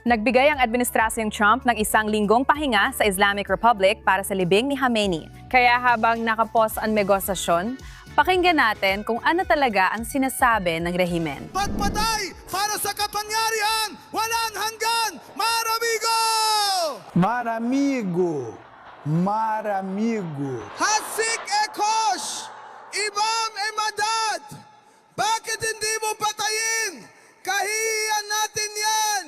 Nagbigay ang Administrasyong Trump ng isang linggong pahinga sa Islamic Republic para sa libing ni Khamenei. Kaya habang nakapos ang negosasyon, pakinggan natin kung ano talaga ang sinasabi ng rehimen. Pagpatay para sa kapangyarihan, walang hanggan, maramigo! Maramigo, maramigo. Hasik Ekosh, Imam Emadad, bakit hindi mo patayin? Kahihiyan natin yan!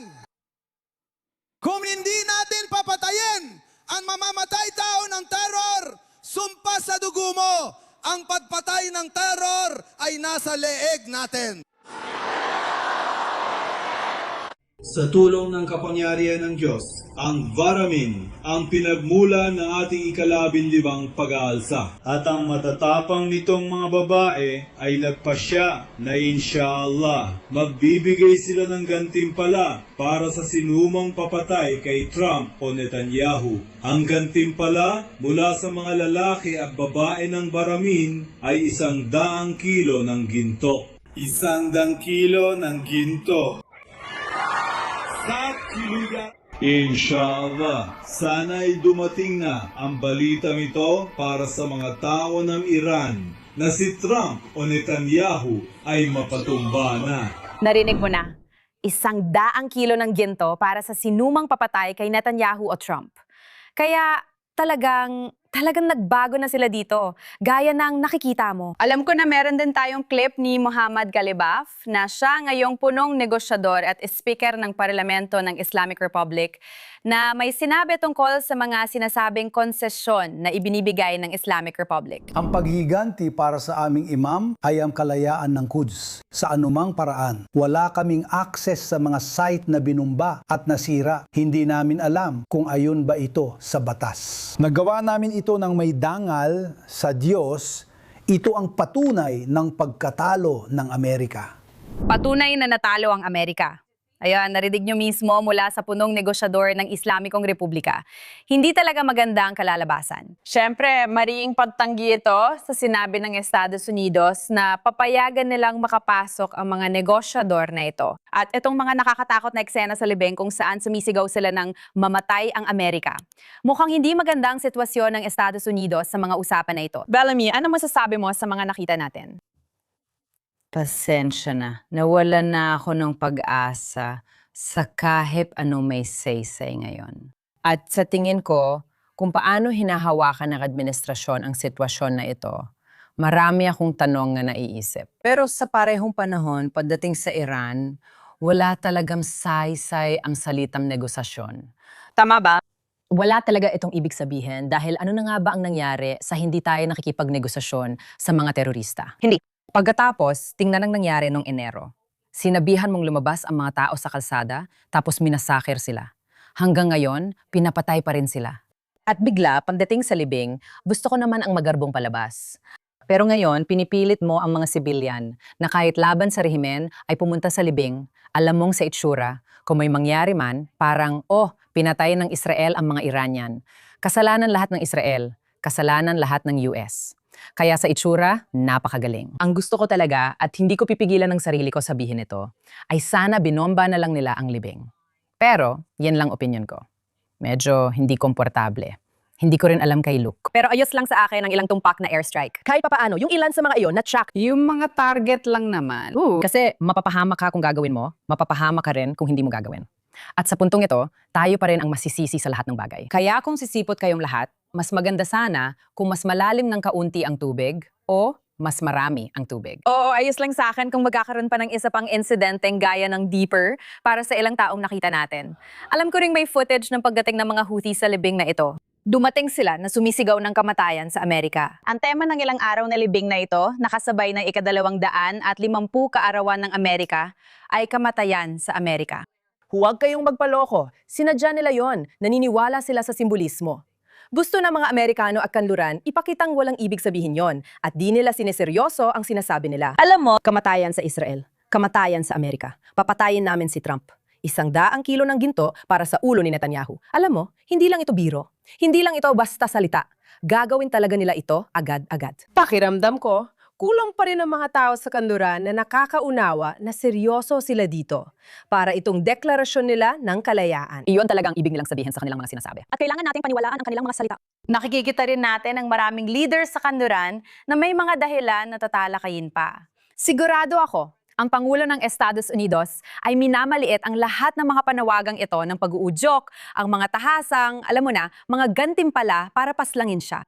Kung hindi natin papatayin ang mamamatay tao ng terror, sumpa sa dugo mo, ang pagpatay ng terror ay nasa leeg natin. Sa tulong ng kapangyarihan ng Diyos, ang Varamin ang pinagmula ng ating ikalabinlimang pag-aalsa. At ang matatapang nitong mga babae ay nagpasya na inshallah, magbibigay sila ng gantimpala para sa sinumang papatay kay Trump o Netanyahu. Ang gantimpala mula sa mga lalaki at babae ng Varamin ay 100 kilo ng ginto. 100 kilo ng ginto. Sa kilugan. Inshallah, sana'y dumating na ang balitang ito para sa mga tao ng Iran na si Trump o Netanyahu ay mapatumba na. Narinig mo na, 100 kilo ng ginto para sa sinumang papatay kay Netanyahu o Trump. Kaya talagang nagbago na sila dito, gaya ng nakikita mo. Alam ko na meron din tayong clip ni Mohammad Galibaf na siya ngayong punong negosyador at speaker ng Parlamento ng Islamic Republic na may sinabi tungkol sa mga sinasabing konsesyon na ibinibigay ng Islamic Republic. Ang paghiganti para sa aming imam ay ang kalayaan ng Quds sa anumang paraan. Wala kaming access sa mga site na binumba at nasira. Hindi namin alam kung ayon ba ito sa batas. Nagawa namin ito ng may dangal sa Diyos. Ito ang patunay ng pagkatalo ng Amerika. Patunay na natalo ang Amerika. Ayan, narinig nyo mismo mula sa punong negosyador ng Islamikong Republika. Hindi talaga maganda ang kalalabasan. Siyempre, mariing pagtanggi ito sa sinabi ng Estados Unidos na papayagan nilang makapasok ang mga negosyador na ito. At itong mga nakakatakot na eksena sa libing kung saan sumisigaw sila ng mamatay ang Amerika. Mukhang hindi maganda ang sitwasyon ng Estados Unidos sa mga usapan na ito. Bellamy, ano masasabi mo sa mga nakita natin? Pasensya na. Nawalan na ako ng pag-asa sa kahit anong may say-say ngayon. At sa tingin ko, kung paano hinahawakan ng administrasyon ang sitwasyon na ito, marami akong tanong na naiisip. Pero sa parehong panahon, pagdating sa Iran, wala talagang say-say ang salitang negosasyon. Tama ba? Wala talaga itong ibig sabihin dahil ano na nga ba ang nangyari sa hindi tayo nakikipagnegosasyon sa mga terorista? Hindi. Pagkatapos, tingnan ang nangyari noong Enero. Sinabihan mong lumabas ang mga tao sa kalsada, tapos minasakir sila. Hanggang ngayon, pinapatay pa rin sila. At bigla, pagdating sa libing, gusto ko naman ang magarbong palabas. Pero ngayon, pinipilit mo ang mga sibilyan na kahit laban sa rehimen ay pumunta sa libing, alam mong sa itsura, kung may mangyari man, parang, pinatay ng Israel ang mga Iranian. Kasalanan lahat ng Israel, kasalanan lahat ng US. Kaya sa itsura, napakagaling. Ang gusto ko talaga at hindi ko pipigilan ng sarili ko sabihin ito, ay sana binomba na lang nila ang libing. Pero, yan lang opinion ko. Medyo hindi komportable. Hindi ko rin alam kay Luke. Pero ayos lang sa akin ang ilang tumpak na airstrike. Kahit papaano, yung ilan sa mga iyon na-track. Yung mga target lang naman. Kasi mapapahamak ka kung gagawin mo, mapapahamak ka rin kung hindi mo gagawin. At sa puntong ito, tayo pa rin ang masisisi sa lahat ng bagay. Kaya kung sisipot kayong lahat, mas maganda sana kung mas malalim ng kaunti ang tubig o mas marami ang tubig. Oo, ayos lang sa akin kung magkakaroon pa ng isa pang insidenteng gaya ng deeper para sa ilang taong nakita natin. Alam ko ring may footage ng pagdating ng mga Houthi sa libing na ito. Dumating sila na sumisigaw ng kamatayan sa Amerika. Ang tema ng ilang araw na libing na ito, nakasabay ng 250 kaarawan ng Amerika, ay kamatayan sa Amerika. Huwag kayong magpaloko. Sinadya nila yon. Naniniwala sila sa simbolismo. Gusto ng mga Amerikano at kanluran, ipakitang walang ibig sabihin yon at di nila sineseryoso ang sinasabi nila. Alam mo, kamatayan sa Israel, kamatayan sa Amerika. Papatayin namin si Trump. 100 kilo ng ginto para sa ulo ni Netanyahu. Alam mo, hindi lang ito biro. Hindi lang ito basta salita. Gagawin talaga nila ito agad-agad. Pakiramdam ko, kulang pa rin ang mga tao sa kanluran na nakakaunawa na seryoso sila dito para itong deklarasyon nila ng kalayaan. Iyon talagang ibig nilang sabihin sa kanilang mga sinasabi. At kailangan nating paniwalaan ang kanilang mga salita. Nakikita rin natin ang maraming leaders sa kanluran na may mga dahilan na tatalakayin pa. Sigurado ako, ang Pangulo ng Estados Unidos ay minamaliit ang lahat ng mga panawagang ito ng pag-uudyok, ang mga tahasang, alam mo na, mga gantimpala para paslangin siya.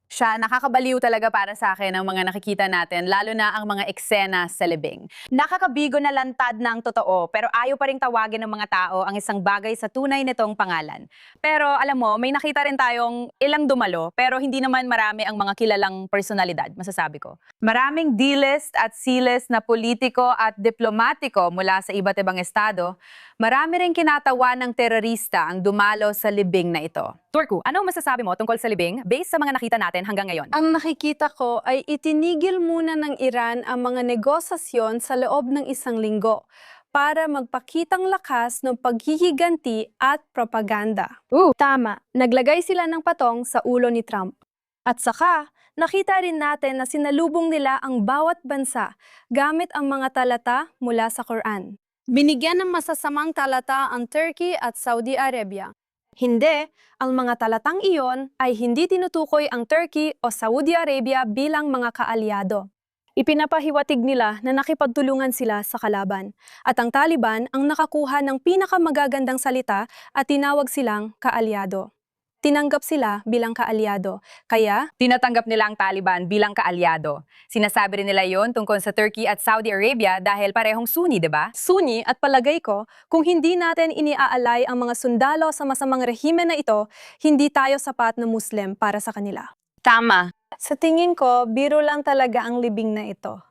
Siya, nakakabaliw talaga para sa akin ang mga nakikita natin, lalo na ang mga eksena sa libing. Nakakabigo na lantad ng totoo, pero ayaw pa rin tawagin ng mga tao ang isang bagay sa tunay nitong pangalan. Pero alam mo, may nakita rin tayong ilang dumalo, pero hindi naman marami ang mga kilalang personalidad, masasabi ko. Maraming D-list at C-list na politiko at diplomatiko mula sa iba't ibang estado, marami rin kinatawa ng terorista ang dumalo sa libing na ito. Turku, anong masasabi mo tungkol sa libing based sa mga nakita natin hanggang ngayon? Ang nakikita ko ay itinigil muna ng Iran ang mga negosasyon sa loob ng 1 linggo para magpakitang lakas ng paghihiganti at propaganda. Tama, naglagay sila ng patong sa ulo ni Trump. At saka, nakita rin natin na sinalubong nila ang bawat bansa gamit ang mga talata mula sa Quran. Binigyan ng masasamang talata ang Turkey at Saudi Arabia. Hindi, ang mga talatang iyon ay hindi tinutukoy ang Turkey o Saudi Arabia bilang mga kaalyado. Ipinapahiwatig nila na nakipagtulungan sila sa kalaban at ang Taliban ang nakakuha ng pinakamagagandang salita at tinawag silang kaalyado. Tinanggap sila bilang kaalyado, kaya Tinatanggap nila ang Taliban bilang kaalyado. Sinasabi rin nila yon tungkol sa Turkey at Saudi Arabia dahil parehong Sunni, di ba? Sunni at palagay ko, kung hindi natin iniaalay ang mga sundalo sa masamang rehimen na ito, hindi tayo sapat na Muslim para sa kanila. Tama. Sa tingin ko, biro lang talaga ang libing na ito.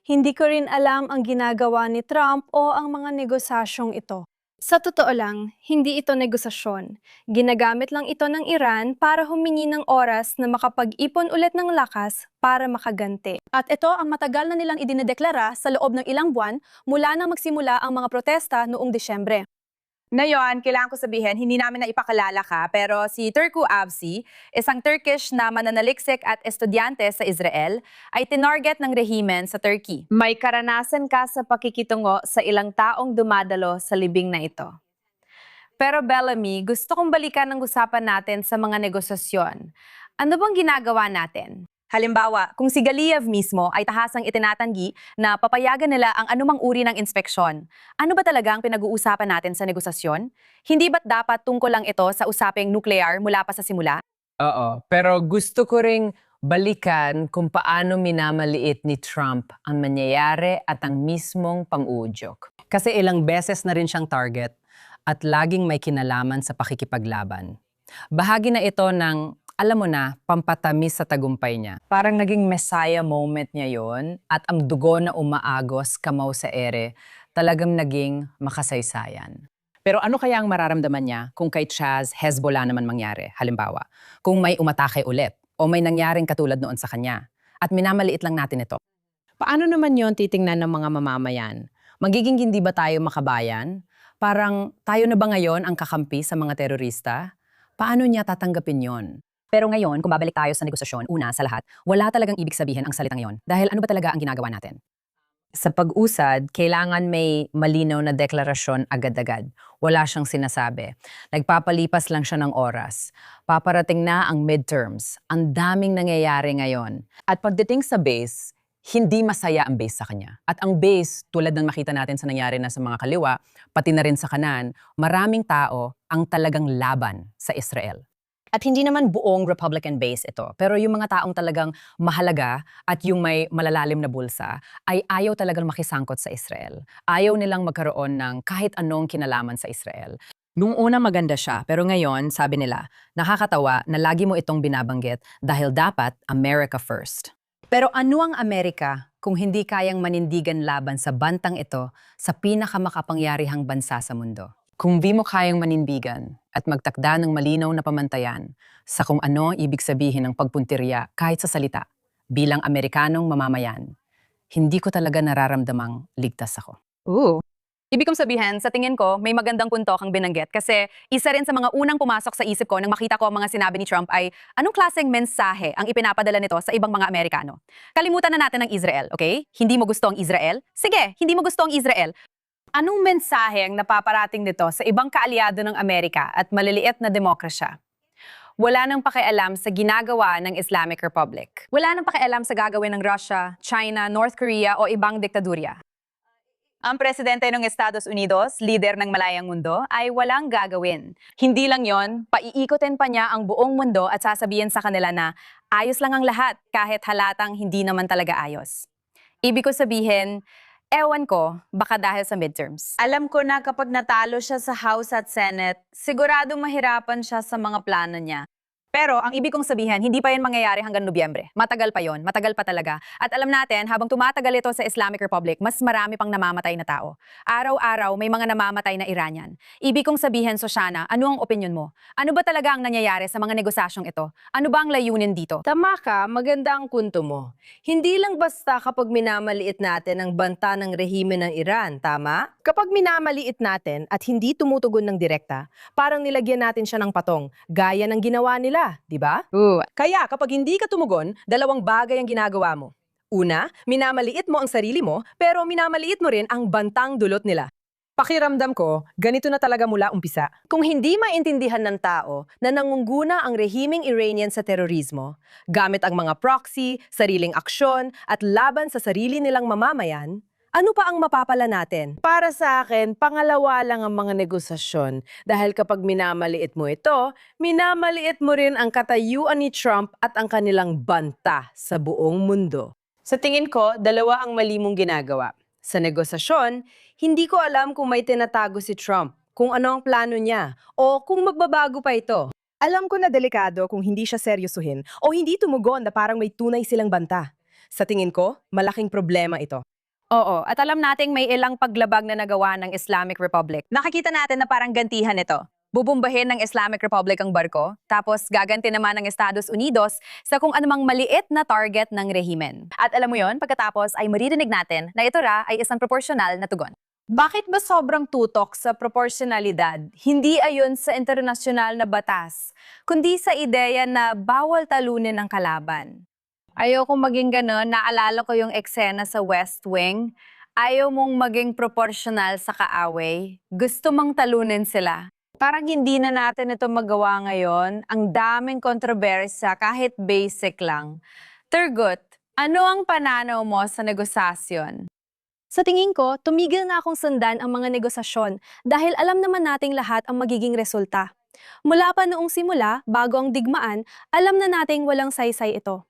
Hindi ko rin alam ang ginagawa ni Trump o ang mga negosasyong ito. Sa totoo lang, hindi ito negosasyon. Ginagamit lang ito ng Iran para humingi ng oras na makapag-ipon ulit ng lakas para makaganti. At ito ang matagal na nilang idinedeklara sa loob ng ilang buwan mula nang magsimula ang mga protesta noong Desyembre. Ngayon, kailangan ko sabihin, hindi namin na ipakalala ka, pero si Turku Avci, isang Turkish na mananaliksik at estudyante sa Israel, ay tinarget ng rehimen sa Turkey. May karanasan ka sa pakikitungo sa ilang taong dumadalo sa libing na ito. Pero Bellamy, gusto kong balikan ang usapan natin sa mga negosasyon. Ano bang ginagawa natin? Halimbawa, kung si Galiyev mismo ay tahasang itinatanggi na papayagan nila ang anumang uri ng inspeksyon, ano ba talaga ang pinag-uusapan natin sa negosasyon? Hindi ba't dapat tungkol lang ito sa usaping nuclear mula pa sa simula? Oo, pero gusto ko ring balikan kung paano minamaliit ni Trump ang mangyayari at ang mismong pang-uudyok. Kasi ilang beses na rin siyang target at laging may kinalaman sa pakikipaglaban. Bahagi na ito ng, alam mo na, pampatamis sa tagumpay niya. Parang naging messiah moment niya yon at ang dugo na umaagos kamaw sa ere talagang naging makasaysayan. Pero ano kaya ang mararamdaman niya kung kay Chaz Hezbollah naman mangyari? Halimbawa, kung may umatake ulit o may nangyaring katulad noon sa kanya at minamaliit lang natin ito. Paano naman yon titingnan ng mga mamamayan? Magiging hindi ba tayo makabayan? Parang tayo na ba ngayon ang kakampi sa mga terorista? Paano niya tatanggapin yon? Pero ngayon, kung babalik tayo sa negosasyon, una sa lahat, wala talagang ibig sabihin ang salitang yon. Dahil ano ba talaga ang ginagawa natin? Sa pag-usad, kailangan may malinaw na deklarasyon agad-agad. Wala siyang sinasabi. Nagpapalipas lang siya ng oras. Paparating na ang midterms. Ang daming nangyayari ngayon. At pagdating sa base, hindi masaya ang base sa kanya. At ang base, tulad ng makita natin sa nangyari na sa mga kaliwa, pati na rin sa kanan, maraming tao ang talagang laban sa Israel. At hindi naman buong Republican base ito. Pero yung mga taong talagang mahalaga at yung may malalalim na bulsa ay ayaw talagang makisangkot sa Israel. Ayaw nilang magkaroon ng kahit anong kinalaman sa Israel. Nung una maganda siya, pero ngayon, sabi nila, nakakatawa na lagi mo itong binabanggit dahil dapat America first. Pero ano ang Amerika kung hindi kayang manindigan laban sa bantang ito sa pinakamakapangyarihang bansa sa mundo? Kung di mo kayang manindigan at magtakda ng malinaw na pamantayan sa kung ano ibig sabihin ng pagpuntirya kahit sa salita bilang Amerikanong mamamayan, hindi ko talaga nararamdamang ligtas ako. Ibig kong sabihin, sa tingin ko, may magandang punto kang binanggit kasi isa rin sa mga unang pumasok sa isip ko nang makita ko ang mga sinabi ni Trump ay anong klaseng mensahe ang ipinapadala nito sa ibang mga Amerikano. Kalimutan na natin ang Israel, okay? Hindi mo gusto ang Israel? Sige, hindi mo gusto ang Israel. Anong mensahe ang napaparating nito sa ibang kaalyado ng Amerika at maliliit na demokrasya? Wala nang pakialam sa ginagawa ng Islamic Republic. Wala nang pakialam sa gagawin ng Russia, China, North Korea o ibang diktadurya. Ang presidente ng Estados Unidos, leader ng malayang mundo, ay walang gagawin. Hindi lang yon, paiikutin pa niya ang buong mundo at sasabihin sa kanila na ayos lang ang lahat kahit halatang hindi naman talaga ayos. Ibig ko sabihin, ewan ko, baka dahil sa midterms. Alam ko na kapag natalo siya sa House at Senate, sigurado mahirapan siya sa mga plano niya. Pero ang ibig kong sabihin, hindi pa yan mangyayari hanggang Nobyembre. Matagal pa yon, matagal pa talaga. At alam natin, habang tumatagal ito sa Islamic Republic, mas marami pang namamatay na tao. Araw-araw, may mga namamatay na Iranian. Ibig kong sabihin, Sosyana, ano ang opinion mo? Ano ba talaga ang nangyayari sa mga negosasyong ito? Ano ba ang layunin dito? Tama ka, maganda ang punto mo. Hindi lang basta kapag minamaliit natin ang banta ng rehimen ng Iran, tama? Kapag minamaliit natin at hindi tumutugon ng direkta, parang nilagyan natin siya ng patong, gaya ng ginawa nila, di ba? Kaya kapag hindi ka tumugon, dalawang bagay ang ginagawa mo. Una, minamaliit mo ang sarili mo, pero minamaliit mo rin ang bantang dulot nila. Pakiramdam ko, ganito na talaga mula umpisa. Kung hindi maintindihan ng tao na nangungguna ang rehimeng Iranian sa terorismo, gamit ang mga proxy, sariling aksyon, at laban sa sarili nilang mamamayan, ano pa ang mapapala natin? Para sa akin, pangalawa lang ang mga negosasyon. Dahil kapag minamaliit mo ito, minamaliit mo rin ang katayuan ni Trump at ang kanilang banta sa buong mundo. Sa tingin ko, dalawa ang mali mong ginagawa. Sa negosasyon, hindi ko alam kung may tinatago si Trump, kung ano ang plano niya, o kung magbabago pa ito. Alam ko na delikado kung hindi siya seryosuhin o hindi tumugon na parang may tunay silang banta. Sa tingin ko, malaking problema ito. Oo, at alam nating may ilang paglabag na nagawa ng Islamic Republic. Nakikita natin na parang gantihan ito. Bubumbahin ng Islamic Republic ang barko, tapos gaganti naman ng Estados Unidos sa kung anumang maliit na target ng rehimen. At alam mo yon, pagkatapos ay maririnig natin na ito ra ay isang proporsyonal na tugon. Bakit ba sobrang tutok sa proporsyonalidad? Hindi ayon sa internasyonal na batas, kundi sa ideya na bawal talunin ang kalaban. Ayokong maging gano'n, naalala ko yung eksena sa West Wing. Ayaw mong maging proporsyonal sa kaaway. Gusto mong talunin sila. Parang hindi na natin ito magawa ngayon. Ang daming kontrobersya kahit basic lang. Turgut, ano ang pananaw mo sa negosasyon? Sa tingin ko, tumigil na akong sundan ang mga negosasyon dahil alam naman nating lahat ang magiging resulta. Mula pa noong simula, bago ang digmaan, alam na nating walang saysay ito.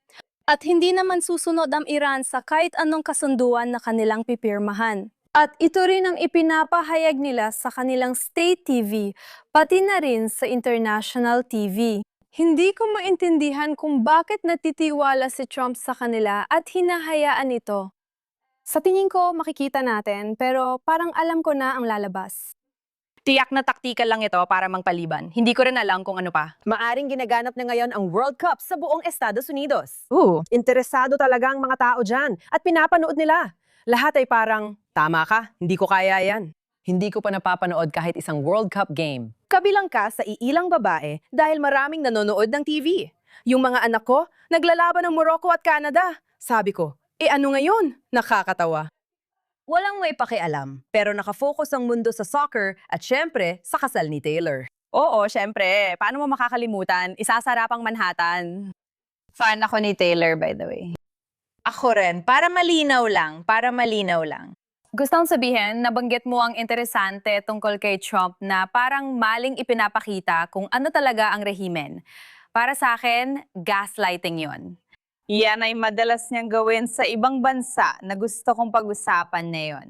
At hindi naman susunod ang Iran sa kahit anong kasunduan na kanilang pipirmahan. At ito rin ang ipinapahayag nila sa kanilang state TV, pati na rin sa international TV. Hindi ko maintindihan kung bakit natitiwala si Trump sa kanila at hinahayaan ito. Sa tingin ko, makikita natin, pero parang alam ko na ang lalabas. Tiyak na taktikal lang ito para mangpaliban. Hindi ko rin alam kung ano pa. Maaring ginaganap na ngayon ang World Cup sa buong Estados Unidos. Interesado talaga ang mga tao dyan at pinapanood nila. Lahat ay parang, tama ka, hindi ko kaya yan. Hindi ko pa napapanood kahit isang World Cup game. Kabilang ka sa iilang babae dahil maraming nanonood ng TV. Yung mga anak ko, naglalaban ng Morocco at Canada. Sabi ko, ano ngayon? Nakakatawa. Walang may pakialam, pero nakafocus ang mundo sa soccer at syempre sa kasal ni Taylor. Oo, syempre. Paano mo makakalimutan? Isasarapang Manhattan. Fan ako ni Taylor, by the way. Ako rin. Para malinaw lang. Gusto kong sabihin, nabanggit mo ang interesante tungkol kay Trump na parang maling ipinapakita kung ano talaga ang rehimen. Para sa akin, gaslighting yon. Yan ay madalas niyang gawin sa ibang bansa na gusto kong pag-usapan ngayon.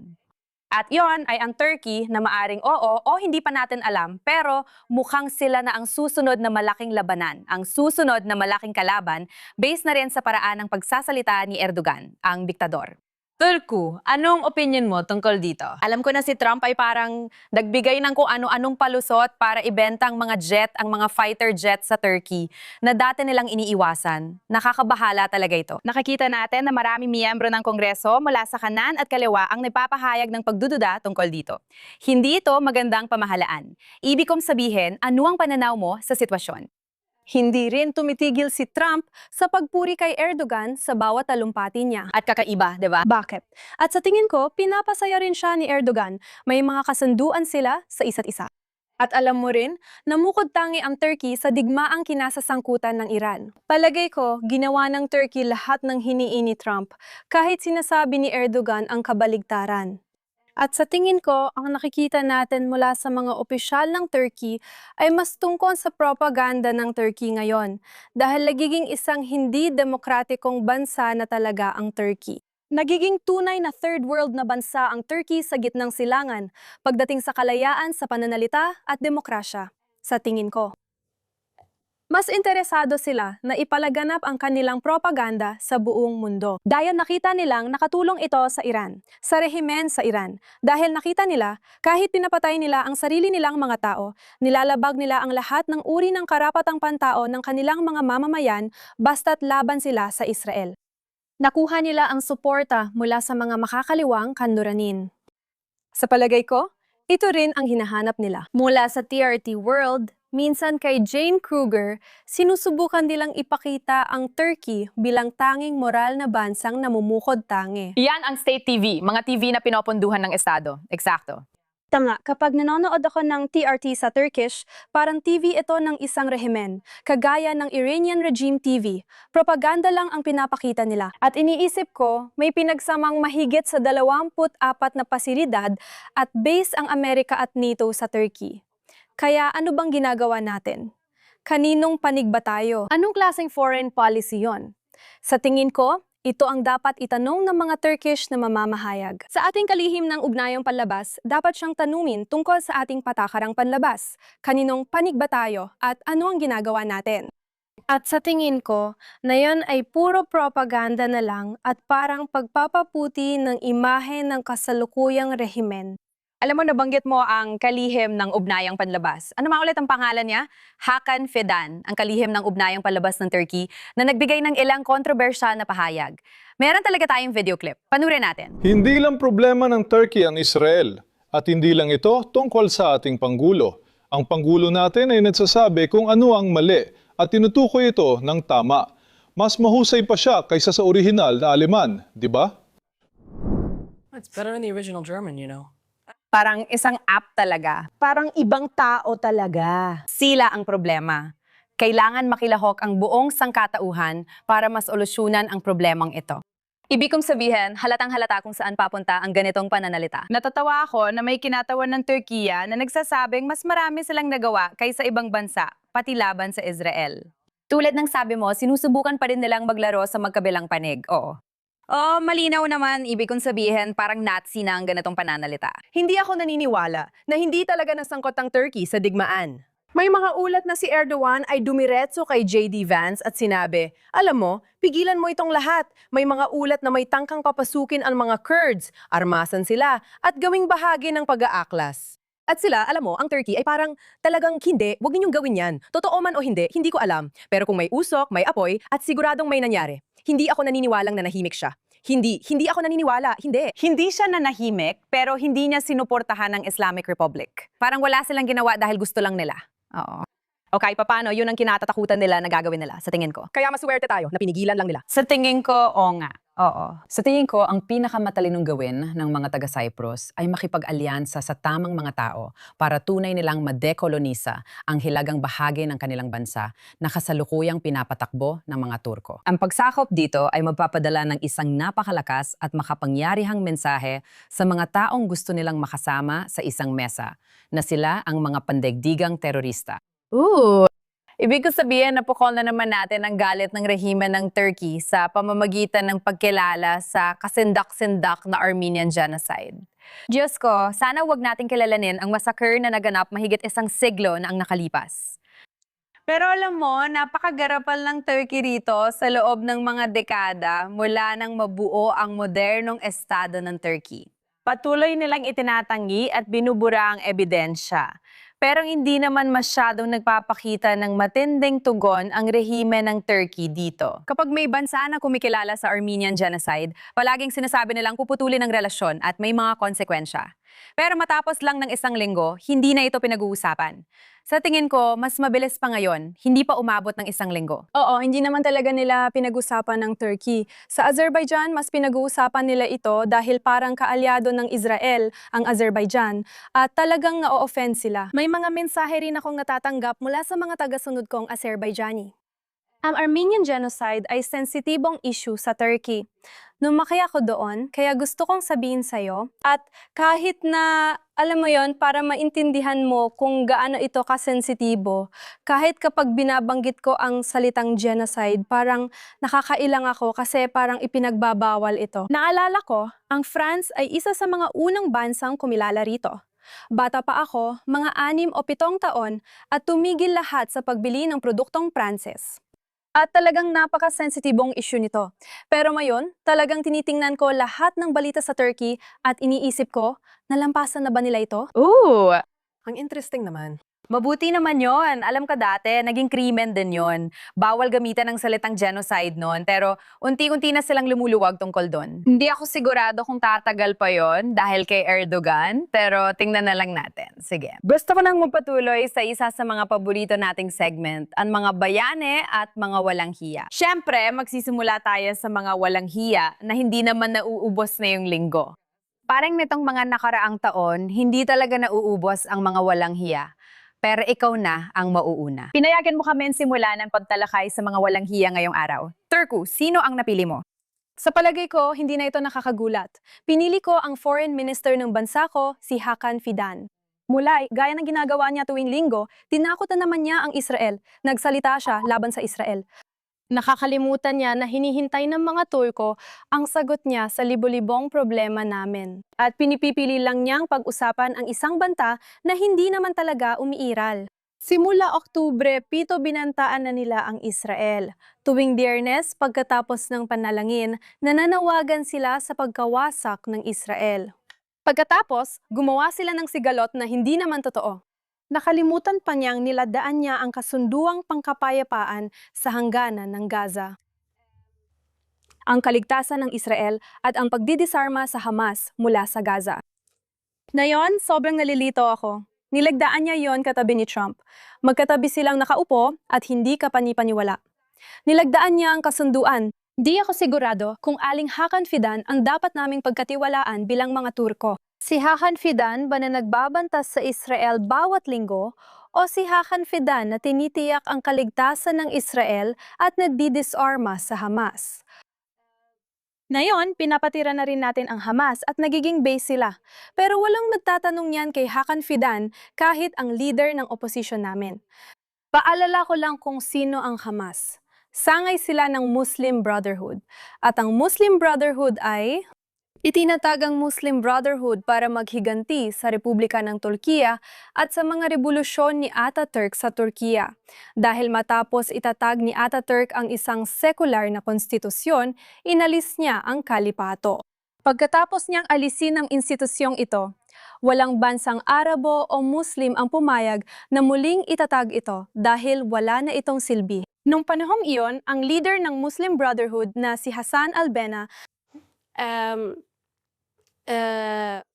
At yon ay ang Turkey na maaring oo o hindi pa natin alam, pero mukhang sila na ang susunod na malaking labanan, ang susunod na malaking kalaban based na rin sa paraan ng pagsasalita ni Erdogan, ang diktador. Tulku, anong opinion mo tungkol dito? Alam ko na si Trump ay parang nagbigay ng kung ano-anong palusot para ibenta ang mga jet, ang mga fighter jet sa Turkey na dati nilang iniiwasan. Nakakabahala talaga ito. Nakikita natin na maraming miyembro ng Kongreso mula sa kanan at kaliwa ang nagpapahayag ng pagdududa tungkol dito. Hindi ito magandang pamahalaan. Ibig kong sabihin, ano ang pananaw mo sa sitwasyon? Hindi rin tumitigil si Trump sa pagpuri kay Erdogan sa bawat talumpati niya. At kakaiba, di ba? Bakit? At sa tingin ko, pinapasaya rin siya ni Erdogan. May mga kasunduan sila sa isa't isa. At alam mo rin, namukod tangi ang Turkey sa digmaang kinasasangkutan ng Iran. Palagay ko, ginawa ng Turkey lahat ng hiniin ni Trump, kahit sinasabi ni Erdogan ang kabaligtaran. At sa tingin ko, ang nakikita natin mula sa mga opisyal ng Turkey ay mas tungkol sa propaganda ng Turkey ngayon dahil nagiging isang hindi demokratikong bansa na talaga ang Turkey. Nagiging tunay na third world na bansa ang Turkey sa gitnang silangan pagdating sa kalayaan sa pananalita at demokrasya, sa tingin ko. Mas interesado sila na ipalaganap ang kanilang propaganda sa buong mundo. Dahil nakita nilang nakatulong ito sa Iran, sa rehimen sa Iran. Dahil nakita nila, kahit pinapatay nila ang sarili nilang mga tao, nilalabag nila ang lahat ng uri ng karapatang pantao ng kanilang mga mamamayan basta't laban sila sa Israel. Nakuha nila ang suporta mula sa mga makakaliwang kanluranin. Sa palagay ko, ito rin ang hinahanap nila. Mula sa TRT World, minsan kay Jane Kruger, sinusubukan nilang ipakita ang Turkey bilang tanging moral na bansang namumukod tangi. Yan ang State TV, mga TV na pinoponduhan ng Estado. Eksakto. Tama, kapag nanonood ako ng TRT sa Turkish, parang TV ito ng isang rehimen, kagaya ng Iranian Regime TV. Propaganda lang ang pinapakita nila. At iniisip ko, may pinagsamang mahigit sa 24 na pasilidad at base ang Amerika at NATO sa Turkey. Kaya ano bang ginagawa natin? Kaninong panig ba tayo? Anong klaseng foreign policy yon? Sa tingin ko, ito ang dapat itanong ng mga Turkish na mamamahayag. Sa ating kalihim ng ugnayang panlabas, dapat siyang tanungin tungkol sa ating patakarang panlabas. Kaninong panig ba tayo at ano ang ginagawa natin? At sa tingin ko, na yan ay puro propaganda na lang at parang pagpapaputi ng imahe ng kasalukuyang rehimen. Alam mo, nabanggit mo ang kalihim ng ugnayang panlabas. Ano nga ulit ang pangalan niya? Hakan Fidan, ang kalihim ng ugnayang panlabas ng Turkey na nagbigay ng ilang kontrobersyal na pahayag. Meron talaga tayong video clip. Panurin natin. Hindi lang problema ng Turkey ang Israel. At hindi lang ito tungkol sa ating Panggulo. Ang Panggulo natin ay nagsasabi kung ano ang mali at tinutukoy ito ng tama. Mas mahusay pa siya kaysa sa orihinal na Aleman, di ba? It's better than the original German, you know. Parang isang app talaga. Parang ibang tao talaga. Sila ang problema. Kailangan makilahok ang buong sangkatauhan para masolusyonan ang problemang ito. Ibig kong sabihin, halatang-halata kung saan papunta ang ganitong pananalita. Natatawa ako na may kinatawan ng Turkiya na nagsasabing mas marami silang nagawa kaysa ibang bansa, pati laban sa Israel. Tulad ng sabi mo, sinusubukan pa rin nilang maglaro sa magkabilang panig. Oo. Oh, malinaw naman, ibig kong sabihin, parang Nazi na ang ganitong pananalita. Hindi ako naniniwala na hindi talaga nasangkot ang Turkey sa digmaan. May mga ulat na si Erdogan ay dumiretso kay J.D. Vance at sinabi, alam mo, pigilan mo itong lahat. May mga ulat na may tangkang papasukin ang mga Kurds, armasan sila, at gawing bahagi ng pag-aaklas. At sila, alam mo, ang Turkey ay parang talagang hindi, huwag ninyong gawin yan. Totoo man o hindi ko alam. Pero kung may usok, may apoy, at siguradong may nangyari. Hindi ako naniniwalang nanahimik siya. Hindi ako naniniwala, hindi. Hindi siya nanahimik, pero hindi niya sinuportahan ng Islamic Republic. Parang wala silang ginawa dahil gusto lang nila. Oo. Okay, paano? Yun ang kinatatakutan nila na gagawin nila, sa tingin ko. Kaya maswerte tayo na pinigilan lang nila. Sa tingin ko, oo nga. Oo. Sa tingin ko, ang pinakamatalinong gawin ng mga taga-Cyprus ay makipag-alyansa sa tamang mga tao para tunay nilang madekolonisa ang hilagang bahagi ng kanilang bansa na kasalukuyang pinapatakbo ng mga Turko. Ang pagsakop dito ay magpapadala ng isang napakalakas at makapangyarihang mensahe sa mga taong gusto nilang makasama sa isang mesa, na sila ang mga pandaigdigang terorista. Ooh. Ibig ko sabihin, napukol na naman natin ang galit ng rehimen ng Turkey sa pamamagitan ng pagkilala sa kasindak-sindak na Armenian genocide. Diyos ko, sana wag nating kilalanin ang massacre na naganap mahigit isang siglo na ang nakalipas. Pero alam mo, napakagarapal ng Turkey rito sa loob ng mga dekada mula nang mabuo ang modernong estado ng Turkey. Patuloy nilang itinatanggi at binubura ang ebidensya. Pero hindi naman masyadong nagpapakita ng matinding tugon ang rehime ng Turkey dito. Kapag may bansa na kumikilala sa Armenian Genocide, palaging sinasabi nilang puputulin ang relasyon at may mga konsekwensya. Pero matapos lang ng isang linggo, hindi na ito pinag-uusapan. Sa tingin ko, mas mabilis pa ngayon, hindi pa umabot ng isang linggo. Oo, hindi naman talaga nila pinag-usapan ng Turkey. Sa Azerbaijan, mas pinag-uusapan nila ito dahil parang kaalyado ng Israel ang Azerbaijan at talagang na-offend sila. May mga mensahe rin akong natatanggap mula sa mga tagasunod kong Azerbaijani. Ang Armenian Genocide ay sensitibong issue sa Turkey. Lumaki ako doon, kaya gusto kong sabihin sa'yo. At kahit na, alam mo yon, para maintindihan mo kung gaano ito kasensitibo, kahit kapag binabanggit ko ang salitang genocide, parang nakakailang ako kasi parang ipinagbabawal ito. Naalala ko, ang France ay isa sa mga unang bansang kumilala rito. Bata pa ako, mga 6 o 7 taon, at tumigil lahat sa pagbili ng produktong Pranses. At talagang napaka-sensitibong issue nito. Pero ngayon, talagang tinitingnan ko lahat ng balita sa Turkey at iniisip ko, nalampasan na ba nila ito? Ooh! Ang interesting naman. Mabuti naman yon. Alam ka dati, naging krimen din yon. Bawal gamitan ng salitang genocide noon, pero unti-unti na silang lumuluwag tungkol doon. Hindi ako sigurado kung tatagal pa yon dahil kay Erdogan, pero tingnan na lang natin. Sige. Gusto ko nang magpatuloy sa isa sa mga paborito nating segment, ang mga bayane at mga walang hiya. Siyempre, magsisimula tayo sa mga walang hiya na hindi naman nauubos na yung linggo. Parang nitong mga nakaraang taon, hindi talaga nauubos ang mga walang hiya. Pero ikaw na ang mauuna. Pinayagan mo kami simula ng pagtalakay sa mga walang hiya ngayong araw. Turku, sino ang napili mo? Sa palagay ko, hindi na ito nakakagulat. Pinili ko ang foreign minister ng bansa ko, si Hakan Fidan. Mula, gaya ng ginagawa niya tuwing linggo, tinakot na naman niya ang Israel. Nagsalita siya laban sa Israel. Nakakalimutan niya na hinihintay ng mga Turko ang sagot niya sa libo-libong problema namin. At pinipipili lang niyang pag-usapan ang isang banta na hindi naman talaga umiiral. Simula Oktubre, 7 binantaan na nila ang Israel. Tuwing Biyernes, pagkatapos ng panalangin, nananawagan sila sa pagkawasak ng Israel. Pagkatapos, gumawa sila ng sigalot na hindi naman totoo. Nakalimutan pa niyang niladaan niya ang kasunduang pangkapayapaan sa hangganan ng Gaza. Ang kaligtasan ng Israel at ang pagdidisarma sa Hamas mula sa Gaza. Ngayon, sobrang nalilito ako. Nilagdaan niya yon katabi ni Trump. Magkatabi silang nakaupo at hindi kapanipaniwala. Nilagdaan niya ang kasunduan. Di ako sigurado kung aling Hakan Fidan ang dapat naming pagkatiwalaan bilang mga Turko. Si Hakan Fidan ba na nagbabantas sa Israel bawat linggo o si Hakan Fidan na tinitiyak ang kaligtasan ng Israel at nagdidisarma sa Hamas? Ngayon, pinapatira na rin natin ang Hamas at nagiging base sila. Pero walang nagtatanong yan kay Hakan Fidan kahit ang leader ng opposition namin. Paalala ko lang kung sino ang Hamas. Sangay sila ng Muslim Brotherhood. At ang Muslim Brotherhood ay itinatag ang Muslim Brotherhood para maghiganti sa Republika ng Turkiya at sa mga revolusyon ni Ataturk sa Turkiya. Dahil matapos itatag ni Ataturk ang isang sekular na konstitusyon, inalis niya ang kalipato. Pagkatapos niyang alisin ang institusyong ito, walang bansang Arabo o Muslim ang pumayag na muling itatag ito dahil wala na itong silbi. Nung panahong iyon, ang leader ng Muslim Brotherhood na si Hassan al-Banna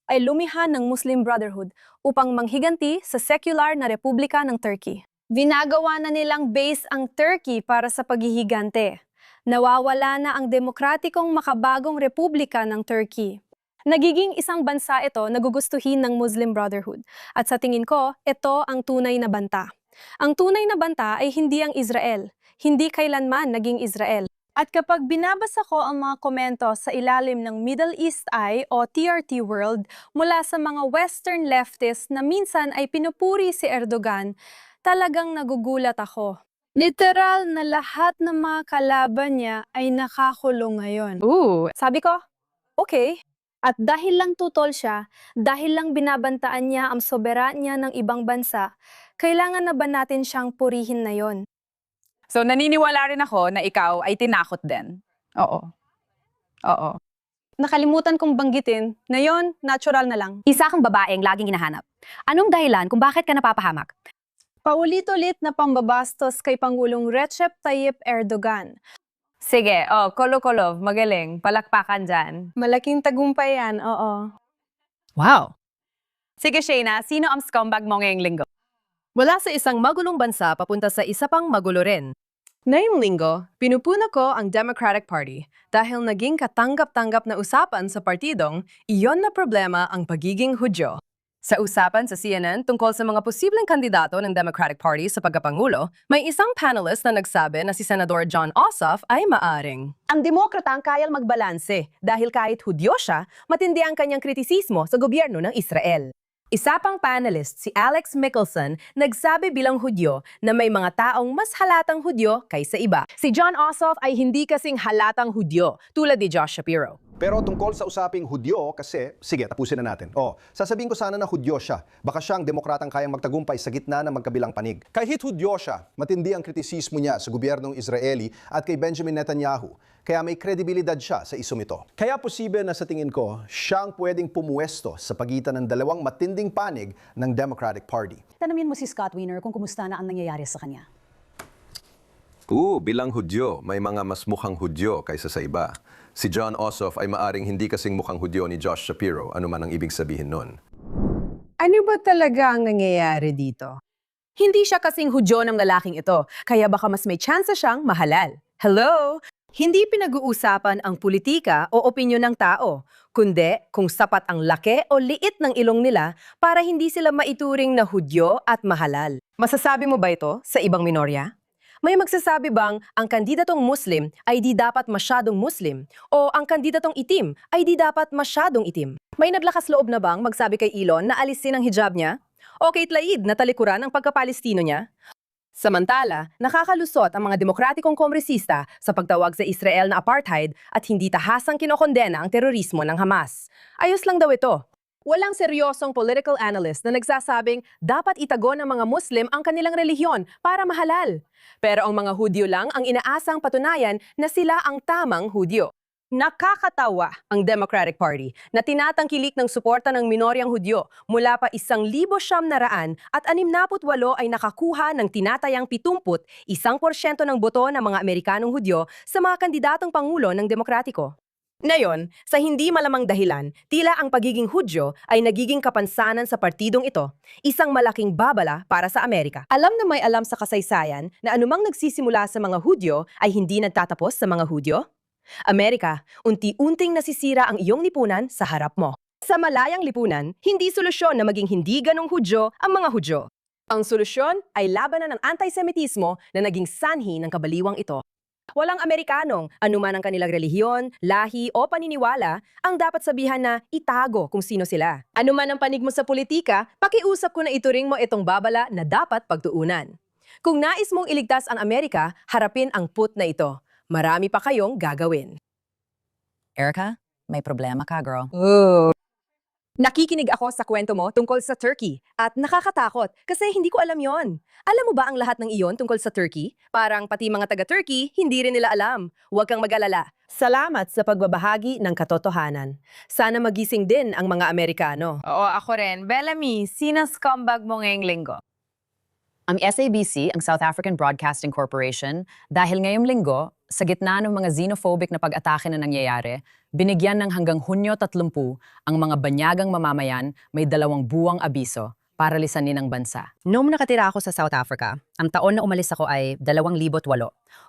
ay lumihan ng Muslim Brotherhood upang manghiganti sa sekular na Republika ng Turkey. Ginagawa na nilang base ang Turkey para sa paghihigante. Nawawala na ang demokratikong makabagong Republika ng Turkey. Nagiging isang bansa ito na gugustuhin ng Muslim Brotherhood. At sa tingin ko, ito ang tunay na banta. Ang tunay na banta ay hindi ang Israel. Hindi kailanman naging Israel. At kapag binabasa ko ang mga komento sa ilalim ng Middle East Eye o TRT World mula sa mga Western leftists na minsan ay pinupuri si Erdogan, talagang nagugulat ako. Literal na lahat ng mga kalaban niya ay nakakulong ngayon. Ooh! Sabi ko, okay, At dahil lang tutol siya, dahil lang binabantaan niya ang soberanya ng ibang bansa, kailangan na ba natin siyang purihin na yon? So naniniwala rin ako na ikaw ay tinakot din. Oo. Oo. Nakalimutan kong banggitin, ngayon, natural na lang. Isa kang babaeng laging hinahanap. Anong dahilan kung bakit ka napapahamak? Paulit-ulit na pambabastos kay Pangulong Recep Tayyip Erdogan. Sige, kolo-kolo, magaling. Palakpakan dyan. Malaking tagumpay yan, oo. Wow. Sige, Shayna, sino ang scumbag mo ngayong linggo? Mula sa isang magulong bansa papunta sa isa pang magulo rin. Ngayong linggo, pinupuna ko ang Democratic Party dahil naging katanggap-tanggap na usapan sa partidong iyon na problema ang pagiging Hudyo. Sa usapan sa CNN tungkol sa mga posibleng kandidato ng Democratic Party sa pagkapangulo, may isang panelist na nagsabi na si Senador John Ossoff ay maaring. Ang demokrata ang kayang magbalanse dahil kahit Hudyo siya, matindi ang kanyang kritisismo sa gobyerno ng Israel. Isa pang panelist, si Alex Mickelson, nagsabi bilang Hudyo na may mga taong mas halatang Hudyo kaysa iba. Si John Ossoff ay hindi kasing halatang Hudyo tulad ni Josh Shapiro. Pero tungkol sa usaping Hudyo, kasi, sige, tapusin na natin. Sasabihin ko sana na Hudyo siya. Baka siyang demokratang kayang magtagumpay sa gitna ng magkabilang panig. Kahit Hudyo siya, matindi ang kritisismo niya sa gobyernong Israeli at kay Benjamin Netanyahu. Kaya may kredibilidad siya sa isum ito. Kaya posible na sa tingin ko, siyang pwedeng pumuwesto sa pagitan ng dalawang matinding panig ng Democratic Party. Tanungin mo si Scott Wiener kung kumusta na ang nangyayari sa kanya. Bilang Hudyo, may mga mas mukhang Hudyo kaysa sa iba. Si John Ossoff ay maaring hindi kasing mukhang Hudyo ni Josh Shapiro, ano man ang ibig sabihin nun. Ano ba talaga ang nangyayari dito? Hindi siya kasing Hudyo ng lalaking ito, kaya baka mas may tsansa siyang mahalal. Hello? Hindi pinag-uusapan ang politika o opinyon ng tao, kundi kung sapat ang laki o liit ng ilong nila para hindi sila maituring na Hudyo at mahalal. Masasabi mo ba ito sa ibang minorya? May magsasabi bang ang kandidatong Muslim ay di dapat masyadong Muslim o ang kandidatong itim ay di dapat masyadong itim? May naglakas loob na bang magsabi kay Elon na alisin ang hijab niya? O kay Tlaib na talikuran ang pagka-Palestino niya? Samantala, nakakalusot ang mga demokratikong kongresista sa pagtawag sa Israel na apartheid at hindi tahasang kinokondena ang terorismo ng Hamas. Ayos lang daw ito. Walang seryosong political analyst na nagsasabing dapat itago ng mga Muslim ang kanilang relihiyon para mahalal. Pero ang mga Hudyo lang ang inaasang patunayan na sila ang tamang Hudyo. Nakakatawa ang Democratic Party na tinatangkilik ng suporta ng minoryang Hudyo mula pa 1,900 at 68 ay nakakuha ng tinatayang 71% ng boto ng mga Amerikanong Hudyo sa mga kandidatong pangulo ng Demokratiko. Ngayon, sa hindi malamang dahilan, tila ang pagiging Hudyo ay nagiging kapansanan sa partidong ito, isang malaking babala para sa Amerika. Alam na may alam sa kasaysayan na anumang nagsisimula sa mga Hudyo ay hindi nagtatapos sa mga Hudyo? Amerika, unti-unting nasisira ang iyong lipunan sa harap mo. Sa malayang lipunan, hindi solusyon na maging hindi ganong Hudyo ang mga Hudyo. Ang solusyon ay labanan ng antisemitismo na naging sanhi ng kabaliwang ito. Walang Amerikanong, anuman ang kanilang relihiyon, lahi o paniniwala, ang dapat sabihan na itago kung sino sila. Anuman ang panig mo sa politika, pakiusap ko na ituring mo itong babala na dapat pagtuunan. Kung nais mong iligtas ang Amerika, harapin ang put na ito. Marami pa kayong gagawin. Erica, may problema ka, girl. Nakikinig ako sa kwento mo tungkol sa Turkey at nakakatakot kasi hindi ko alam yon. Alam mo ba ang lahat ng iyon tungkol sa Turkey? Parang pati mga taga-Turkey, hindi rin nila alam. Huwag kang mag-alala. Salamat sa pagbabahagi ng katotohanan. Sana magising din ang mga Amerikano. Oo, ako rin. Bellamy, sino scumbag mo ngayong linggo? Ang SABC, ang South African Broadcasting Corporation, dahil ngayong linggo, sa gitna ng mga xenophobic na pag-atake na nangyayari, binigyan ng hanggang Hunyo 30 ang mga banyagang mamamayan may 2 buwang abiso para lisanin ang bansa. Noong nakatira ako sa South Africa, ang taon na umalis ako ay 2008.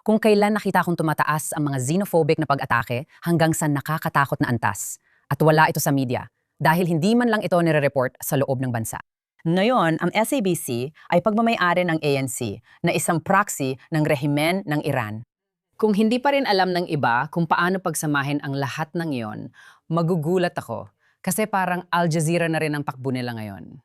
Kung kailan nakita kong tumataas ang mga xenophobic na pag-atake hanggang sa nakakatakot na antas. At wala ito sa media, dahil hindi man lang ito nire-report sa loob ng bansa. Ngayon, ang SABC ay pagmamay-ari ng ANC na isang proxy ng rehimen ng Iran. Kung hindi pa rin alam ng iba kung paano pagsamahin ang lahat ng iyon, magugulat ako kasi parang Al Jazeera na rin ang pakbo nila ngayon.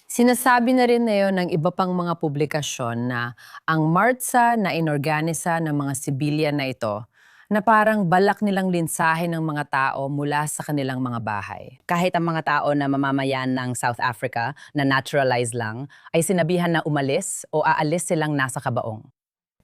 Sinasabi na rin ngayon ng iba pang mga publikasyon na ang martsa na inorganisa ng mga sibilyan na ito na parang balak nilang linsahin ng mga tao mula sa kanilang mga bahay. Kahit ang mga tao na mamamayan ng South Africa na naturalized lang ay sinabihan na umalis o aalis silang nasa kabaong.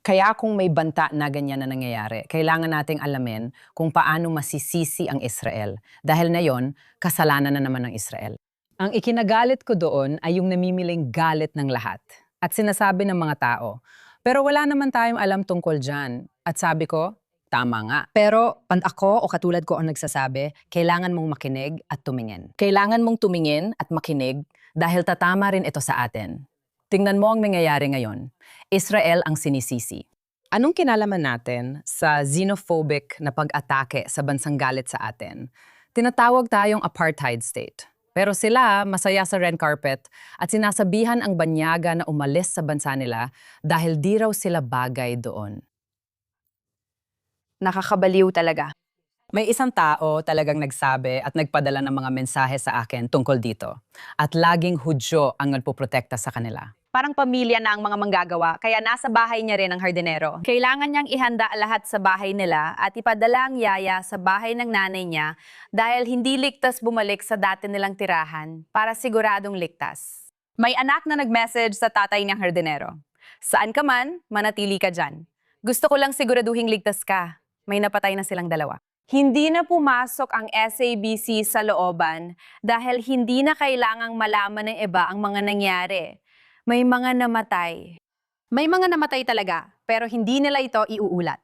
Kaya kung may banta na ganyan na nangyayari, kailangan nating alamin kung paano masisisi ang Israel. Dahil na yon, kasalanan na naman ng Israel. Ang ikinagalit ko doon ay yung namimiling galit ng lahat. At sinasabi ng mga tao, pero wala naman tayong alam tungkol dyan. At sabi ko, tama nga. Pero ako o katulad ko ang nagsasabi, kailangan mong makinig at tumingin. Kailangan mong tumingin at makinig dahil tatama rin ito sa atin. Tingnan mo ang nangyayari ngayon. Israel ang sinisisi. Anong kinalaman natin sa xenophobic na pag-atake sa bansang galit sa atin? Tinatawag tayong apartheid state. Pero sila masaya sa red carpet at sinasabihan ang banyaga na umalis sa bansa nila dahil di raw sila bagay doon. Nakakabaliw talaga. May isang tao talagang nagsabi at nagpadala ng mga mensahe sa akin tungkol dito. At laging Hudyo ang nagpoprotekta sa kanila. Parang pamilya na ang mga manggagawa, kaya nasa bahay niya rin ang hardinero. Kailangan niyang ihanda lahat sa bahay nila at ipadala ang yaya sa bahay ng nanay niya dahil hindi ligtas bumalik sa dati nilang tirahan para siguradong ligtas. May anak na nag-message sa tatay niyang hardinero. Saan ka man, manatili ka dyan. Gusto ko lang siguraduhing ligtas ka. May napatay na silang dalawa. Hindi na pumasok ang SABC sa looban dahil hindi na kailangang malaman ng iba ang mga nangyari. May mga namatay. May mga namatay talaga, pero hindi nila ito iuulat.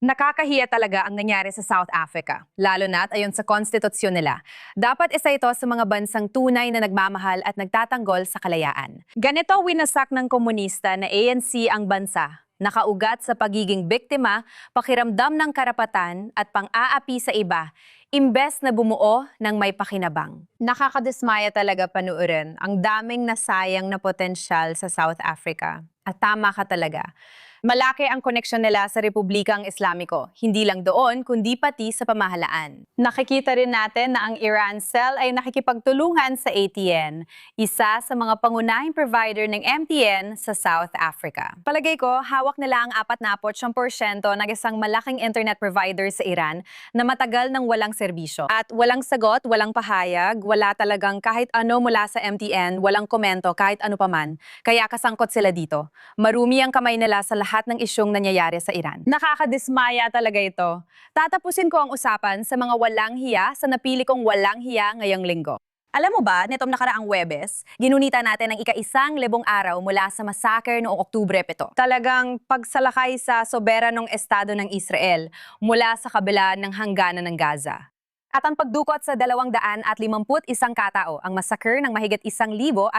Nakakahiya talaga ang nangyari sa South Africa, lalo na't ayon sa konstitusyon nila. Dapat isa ito sa mga bansang tunay na nagmamahal at nagtatanggol sa kalayaan. Ganito winasak ng komunista na ANC ang bansa. Nakaugat sa pagiging biktima, pakiramdam ng karapatan at pang-aapi sa iba, imbes na bumuo ng may pakinabang. Nakakadismaya talaga panuorin ang daming nasayang na potensyal sa South Africa. At tama ka talaga. Malaki ang koneksyon nila sa Republikang Islamiko, hindi lang doon kundi pati sa pamahalaan. Nakikita rin natin na ang Iran Cell ay nakikipagtulungan sa ATN, isa sa mga pangunahing provider ng MTN sa South Africa. Palagay ko, hawak nila ang 49% ng isang malaking internet provider sa Iran na matagal nang walang serbisyo. At walang sagot, walang pahayag, wala talagang kahit ano mula sa MTN, walang komento kahit ano paman. Kaya kasangkot sila dito. Marumi ang kamay nila sa lahat ng isyong nangyayari sa Iran. Nakakadismaya talaga ito. Tatapusin ko ang usapan sa mga walang hiya sa napili kong walang hiya ngayong linggo. Alam mo ba, nitong nakaraang Huwebes, ginunita natin ang ika-1,000 araw mula sa massacre noong Oktubre 7. Talagang pagsalakay sa soberanong estado ng Israel mula sa kabila ng hangganan ng Gaza. At ang pagdukot sa 251 katao, ang massacre ng mahigit 1,200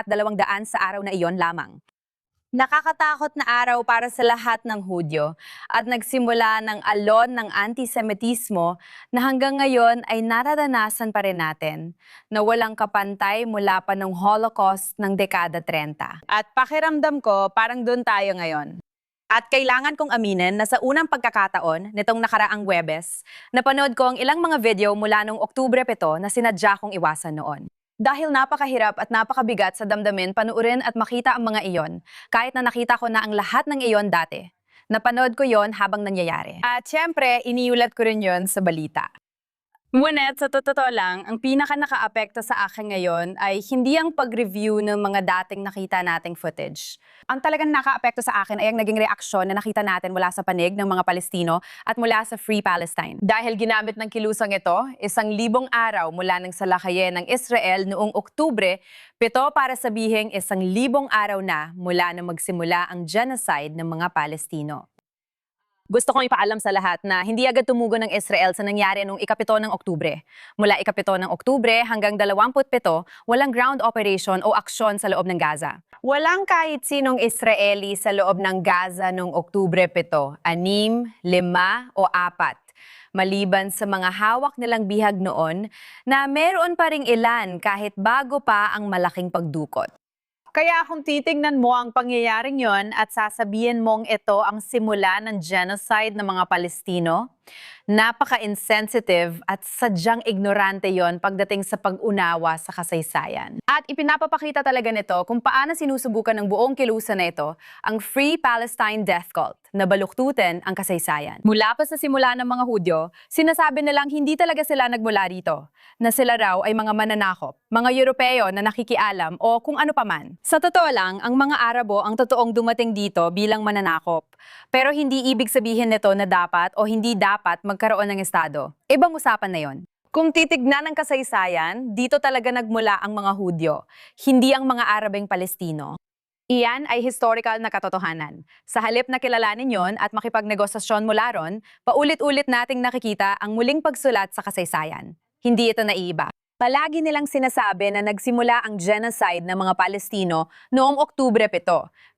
sa araw na iyon lamang. Nakakatakot na araw para sa lahat ng Hudyo at nagsimula ng alon ng antisemitismo na hanggang ngayon ay nararanasan pa rin natin na walang kapantay mula pa ng Holocaust ng dekada 30. At pakiramdam ko parang doon tayo ngayon. At kailangan kong aminin na sa unang pagkakataon nitong nakaraang Huwebes, napanood ko ang ilang mga video mula noong Oktubre 7 na sinadya kong iwasan noon. Dahil napakahirap at napakabigat sa damdamin panuurin at makita ang mga iyon, kahit na nakita ko na ang lahat ng iyon dati. Napanood ko yon habang nangyayari. At syempre, iniulat ko rin yon sa balita. Ngunit sa totoo lang, ang pinaka nakaapekto sa akin ngayon ay hindi ang pag-review ng mga dating nakita nating footage. Ang talagang nakaapekto sa akin ay ang naging reaksyon na nakita natin mula sa panig ng mga Palestino at mula sa Free Palestine. Dahil ginamit ng kilusang ito, 1,000 araw mula ng salakayin ng Israel noong Oktubre, 7 para sabihing 1,000 araw na mula na magsimula ang genocide ng mga Palestino. Gusto kong ipaalam sa lahat na hindi agad tumugon ng Israel sa nangyari noong ika-7 ng Oktubre. Mula ika-7 ng Oktubre hanggang 27, walang ground operation o aksyon sa loob ng Gaza. Walang kahit sinong Israeli sa loob ng Gaza noong Oktubre 7, 6, 5 o 4. Maliban sa mga hawak nilang bihag noon na meron pa ring ilan kahit bago pa ang malaking pagdukot. Kaya kung titignan mo ang pangyayaring yon at sasabihin mong ito ang simula ng genocide ng mga Palestino, Napaka-insensitive at sadyang ignorante yon pagdating sa pag-unawa sa kasaysayan. At ipinapapakita talaga nito kung paano sinusubukan ng buong kilusan na ito ang Free Palestine Death Cult na baluktutin ang kasaysayan. Mula pa sa simula ng mga Hudyo, sinasabi nilang hindi talaga sila nagmula rito, na sila raw ay mga mananakop, mga Europeo na nakikialam o kung ano paman. Sa totoo lang, ang mga Arabo ang totoong dumating dito bilang mananakop. Pero hindi ibig sabihin nito na dapat o hindi dapat magkaroon ng estado. Ibang usapan na yon. Kung titignan ng kasaysayan, dito talaga nagmula ang mga Hudyo, hindi ang mga Arabeng Palestino. Iyan ay historical na katotohanan. Sa halip na kilalanin yon at makipagnegosasyon mula ron, paulit-ulit nating nakikita ang muling pagsulat sa kasaysayan. Hindi ito naiiba. Palagi nilang sinasabi na nagsimula ang genocide ng mga Palestino noong Oktubre 7.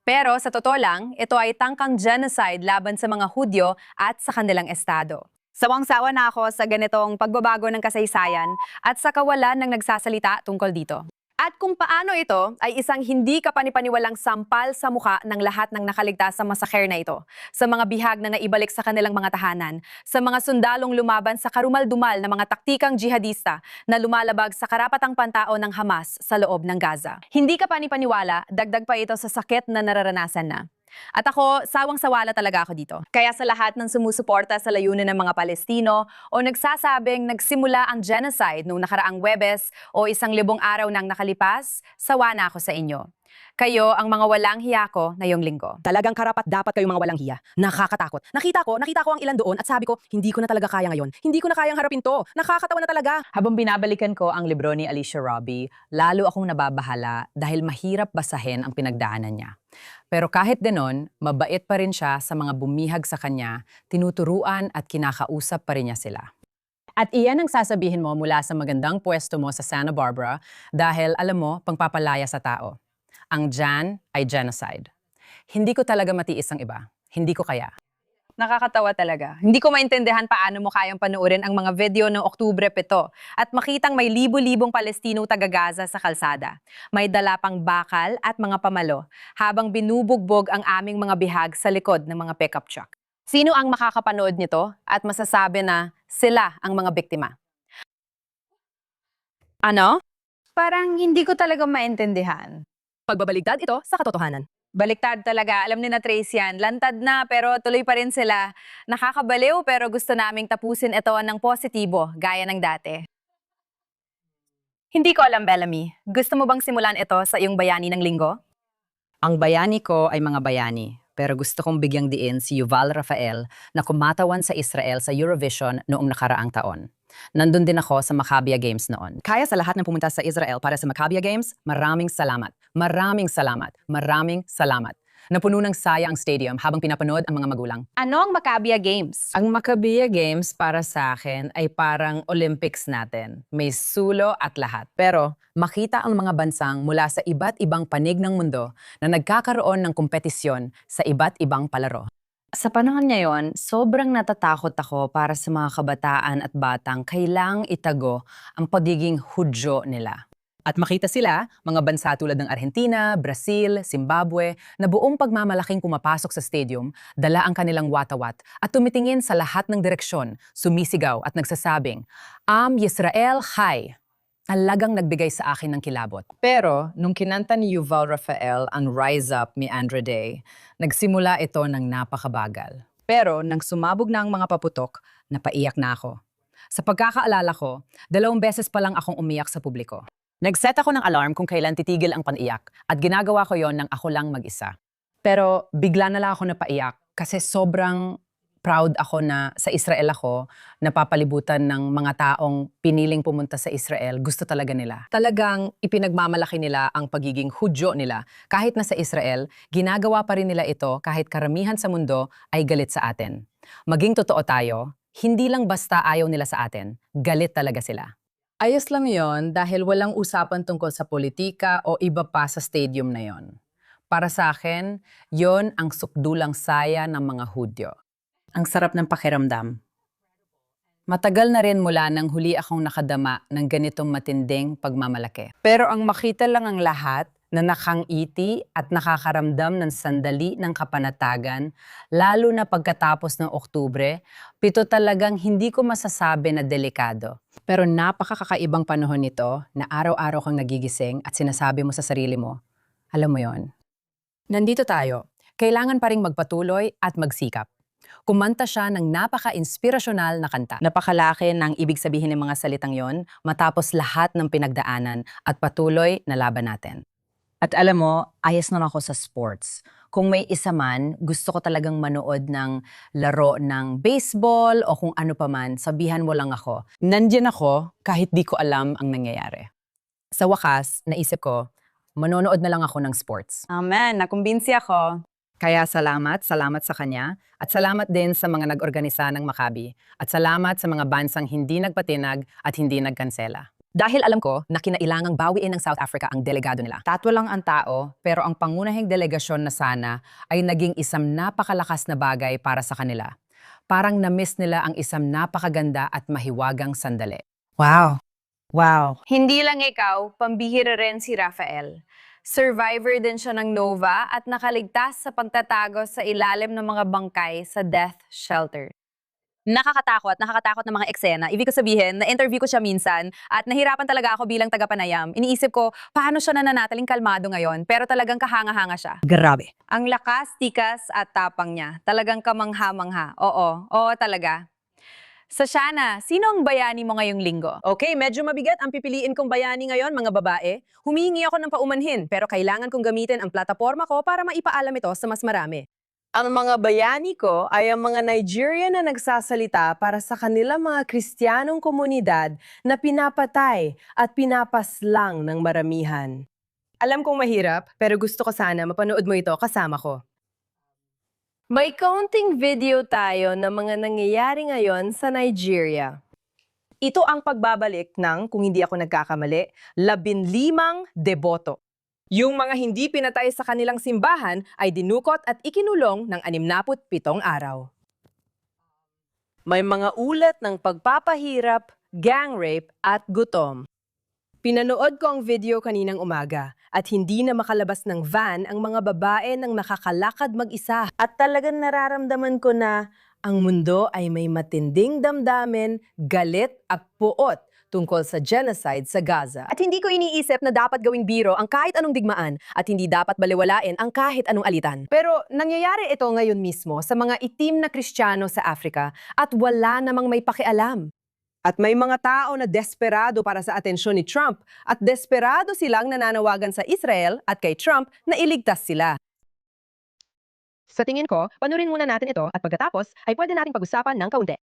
Pero sa totoo lang, ito ay tangkang genocide laban sa mga Hudyo at sa kanilang estado. Sawang-sawa na ako sa ganitong pagbabago ng kasaysayan at sa kawalan ng nagsasalita tungkol dito. At kung paano ito ay isang hindi kapanipaniwalang sampal sa mukha ng lahat ng nakaligtas sa masakher na ito, sa mga bihag na naibalik sa kanilang mga tahanan, sa mga sundalong lumaban sa karumal-dumal na mga taktikang jihadista na lumalabag sa karapatang pantao ng Hamas sa loob ng Gaza. Hindi kapanipaniwala, dagdag pa ito sa sakit na nararanasan na. At ako, sawang-sawala talaga ako dito. Kaya sa lahat ng sumusuporta sa layunin ng mga Palestino o nagsasabing nagsimula ang genocide noong nakaraang Huwebes o 1,000 araw nang nakalipas, sawa na ako sa inyo. Kayo ang mga walang hiya ko ngayong linggo. Talagang karapat dapat kayong mga walang hiya. Nakakatakot. Nakita ko ang ilan doon at sabi ko, hindi ko na talaga kaya ngayon. Hindi ko na kayang harapin to. Nakakatawa na talaga. Habang binabalikan ko ang libro ni Alicia Robbie, lalo akong nababahala dahil mahirap basahin ang pinagdaanan niya. Pero kahit ganon, mabait pa rin siya sa mga bumihag sa kanya, tinuturuan at kinakausap pa rin niya sila. At iyan ang sasabihin mo mula sa magandang pwesto mo sa Santa Barbara dahil alam mo, pangpapalaya sa tao. Ang Jan ay genocide. Hindi ko talaga matiis ang iba. Hindi ko kaya. Nakakatawa talaga. Hindi ko maintindihan paano mo kayang panoorin ang mga video ng Oktubre 7 at makitang may libo-libong Palestino taga-Gaza sa kalsada. May dala pang bakal at mga pamalo habang binubugbog ang aming mga bihag sa likod ng mga pickup truck. Sino ang makakapanood nito at masasabi na sila ang mga biktima? Ano? Parang hindi ko talaga maintindihan. Pagbabaligtad ito sa katotohanan. Baliktad talaga. Alam ni na Trace yan. Lantad na pero tuloy pa rin sila. Nakakabaliw pero gusto naming tapusin ito ng positibo gaya ng dati. Hindi ko alam, Bellamy. Gusto mo bang simulan ito sa iyong bayani ng linggo? Ang bayani ko ay mga bayani, pero gusto kong bigyang diin si Yuval Rafael na kumatawan sa Israel sa Eurovision noong nakaraang taon. Nandun din ako sa Maccabia Games noon. Kaya sa lahat ng pumunta sa Israel para sa Maccabia Games, maraming salamat. Maraming salamat. Maraming salamat. Napuno ng saya ang stadium habang pinapanood ang mga magulang. Ano ang Maccabia Games? Ang Maccabia Games para sa akin ay parang Olympics natin. May sulo at lahat. Pero makita ang mga bansang mula sa iba't ibang panig ng mundo na nagkakaroon ng kompetisyon sa iba't ibang palaro. Sa panahon ngayon, sobrang natatakot ako para sa mga kabataan at batang kailangang itago ang pagiging Hudyo nila. At makita sila, mga bansa tulad ng Argentina, Brazil, Zimbabwe, na buong pagmamalaking pumapasok sa stadium, dala ang kanilang watawat at tumitingin sa lahat ng direksyon, sumisigaw at nagsasabing, Yisrael, Chai! Talagang nagbigay sa akin ng kilabot. Pero, nung kinanta ni Yuval Rafael ang Rise Up ni Andra Day, nagsimula ito ng napakabagal. Pero, nang sumabog na ang mga paputok, napaiyak na ako. Sa pagkakaalala ko, 2 beses pa lang akong umiyak sa publiko. Nag-set ako ng alarm kung kailan titigil ang paniyak at ginagawa ko yon nang ako lang mag-isa. Pero bigla na lang ako napaiyak kasi sobrang proud ako na sa Israel ako, napapalibutan ng mga taong piniling pumunta sa Israel, gusto talaga nila. Talagang ipinagmamalaki nila ang pagiging Hudyo nila. Kahit na sa Israel, ginagawa pa rin nila ito kahit karamihan sa mundo ay galit sa atin. Maging totoo tayo, hindi lang basta ayaw nila sa atin, galit talaga sila. Ayos lang yon dahil walang usapan tungkol sa politika o iba pa sa stadium na yon. Para sa akin, yon ang sukdulang saya ng mga Hudyo. Ang sarap ng pakiramdam. Matagal na rin mula nang huli akong nakadama ng ganitong matinding pagmamalaki. Pero ang makita lang ang lahat, na nakangiti at nakakaramdam ng sandali ng kapanatagan, lalo na pagkatapos ng Oktubre, pito talagang hindi ko masasabi na delikado. Pero napakakakaibang panahon nito na araw-araw kang nagigising at sinasabi mo sa sarili mo, alam mo yon, nandito tayo, kailangan pa ring magpatuloy at magsikap. Kumanta siya ng napaka-inspirasyonal na kanta. Napakalaki ng ibig sabihin ng mga salitang yon matapos lahat ng pinagdaanan at patuloy na laban natin. At alam mo, ayos na ako sa sports. Kung may isa man, gusto ko talagang manood ng laro ng baseball o kung ano pa man, sabihan mo lang ako. Nandiyan ako kahit di ko alam ang nangyayari. Sa wakas, naisip ko, manonood na lang ako ng sports. Amen, nakumbinsi ako. Kaya salamat sa kanya at salamat din sa mga nag-organisa ng Maccabi at salamat sa mga bansang hindi nagpatinag at hindi nagkansela. Dahil alam ko na kinailangang bawiin ng South Africa ang delegado nila. Tatlo lang ang tao pero ang pangunahing delegasyon na sana ay naging isang napakalakas na bagay para sa kanila. Parang na-miss nila ang isang napakaganda at mahiwagang sandali. Wow. Wow. Hindi lang ikaw, pambihira rin si Rafael. Survivor din siya ng Nova at nakaligtas sa pagtatago sa ilalim ng mga bangkay sa death shelter. Nakakatakot ng mga eksena. Ibig ko sabihin, na-interview ko siya minsan at nahirapan talaga ako bilang tagapanayam. Iniisip ko, paano siya nananatiling kalmado ngayon? Pero talagang kahanga-hanga siya. Grabe. Ang lakas, tikas at tapang niya. Talagang kamangha-mangha. Oo talaga. Sa Shana, sino ang bayani mo ngayong linggo? Okay, medyo mabigat ang pipiliin kong bayani ngayon, mga babae. Humingi ako ng paumanhin, pero kailangan kong gamitin ang plataforma ko para maipaalam ito sa mas marami. Ang mga bayani ko ay ang mga Nigerian na nagsasalita para sa kanilang mga Kristiyanong komunidad na pinapatay at pinapaslang ng maramihan. Alam kong mahirap, pero gusto ko sana mapanood mo ito kasama ko. May kaunting video tayo ng mga nangyayari ngayon sa Nigeria. Ito ang pagbabalik ng, kung hindi ako nagkakamali, 15 deboto. Yung mga hindi pinatay sa kanilang simbahan ay dinukot at ikinulong ng 67 araw. May mga ulat ng pagpapahirap, gang rape at gutom. Pinanood ko ang video kaninang umaga at hindi na makalabas ng van ang mga babae nang nakakalakad mag-isa. At talagang nararamdaman ko na ang mundo ay may matinding damdamin, galit at puot tungkol sa genocide sa Gaza. At hindi ko iniisip na dapat gawing biro ang kahit anong digmaan at hindi dapat baliwalain ang kahit anong alitan. Pero nangyayari ito ngayon mismo sa mga itim na Kristiyano sa Africa at wala namang may pakialam. At may mga tao na desperado para sa atensyon ni Trump at desperado silang nananawagan sa Israel at kay Trump na iligtas sila. Sa tingin ko, panurin muna natin ito at pagkatapos ay pwede nating pag-usapan ng kaunti.